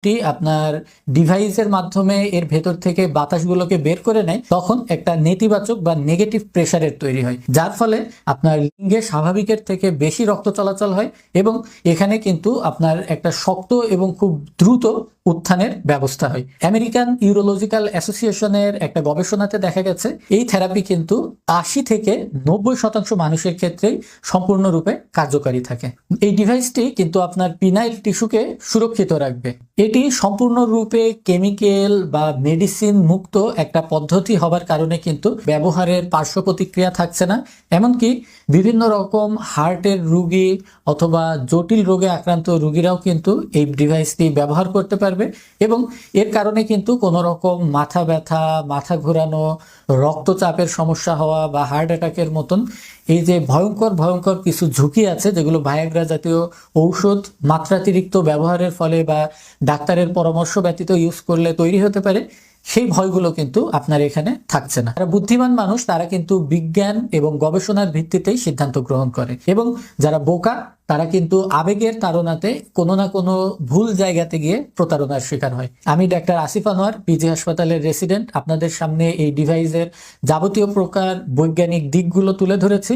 আপনার ডিভাইসের মাধ্যমে এর ভেতর থেকে বাতাসগুলোকে বের করে নেয়, তখন একটা নেতিবাচক বা নেগেটিভ প্রেসারের তৈরি হয়, যার ফলে আপনার লিঙ্গে স্বাভাবিকের থেকে বেশি রক্ত চলাচল হয় এবং এখানে কিন্তু আপনার একটা শক্ত এবং খুব দ্রুত উত্থানের ব্যবস্থা হয়। আমেরিকান ইউরোলজিক্যাল অ্যাসোসিয়েশনের একটা গবেষণাতে দেখা গেছে এই থেরাপি কিন্তু 80 থেকে 90% মানুষের ক্ষেত্রেই সম্পূর্ণরূপে কার্যকারী থাকে। এই ডিভাইসটি কিন্তু আপনার পিনাইল টিস্যুকে সুরক্ষিত রাখবে। এটি সম্পূর্ণরূপে কেমিক্যাল বা মেডিসিন মুক্ত একটা পদ্ধতি হবার কারণে কিন্তু ব্যবহারের পার্শ্ব প্রতিক্রিয়া থাকছে না। এমনকি বিভিন্ন রকম হার্টের রোগী অথবা জটিল রোগে আক্রান্ত রোগীরাও কিন্তু এই ডিভাইসটি ব্যবহার করতে পারবে এবং এর কারণে কিন্তু কোনো রকম মাথা ব্যথা, মাথা ঘোরানো, রক্তচাপের সমস্যা হওয়া বা হার্ট অ্যাটাকের মতন এই যে ভয়ঙ্কর ভয়ঙ্কর কিছু ঝুঁকি আছে, যেগুলো ভায়াগ্রা জাতীয় ঔষধ মাত্রাতিরিক্ত ব্যবহারের ফলে বা ডাক্তারের পরামর্শ ব্যতীত ইউজ করলে তৈরি হতে পারে, সেই ভয়গুলো কিন্তু আপনার এখানে থাকছে না। যারা বুদ্ধিমান মানুষ তারা কিন্তু বিজ্ঞান এবং গবেষণার ভিত্তিতেই সিদ্ধান্ত গ্রহণ করে এবং যারা বোকা তারা কিন্তু আবেগের তাড়নাতে কোনো না কোনো ভুল জায়গাতে গিয়ে প্রতারণার শিকার হয়। আমি ডাক্তার আসিফ আনোয়ার, পিজি হাসপাতালের রেসিডেন্ট, আপনাদের সামনে এই ডিভাইসের যাবতীয় প্রকার বৈজ্ঞানিক দিকগুলো তুলে ধরেছি।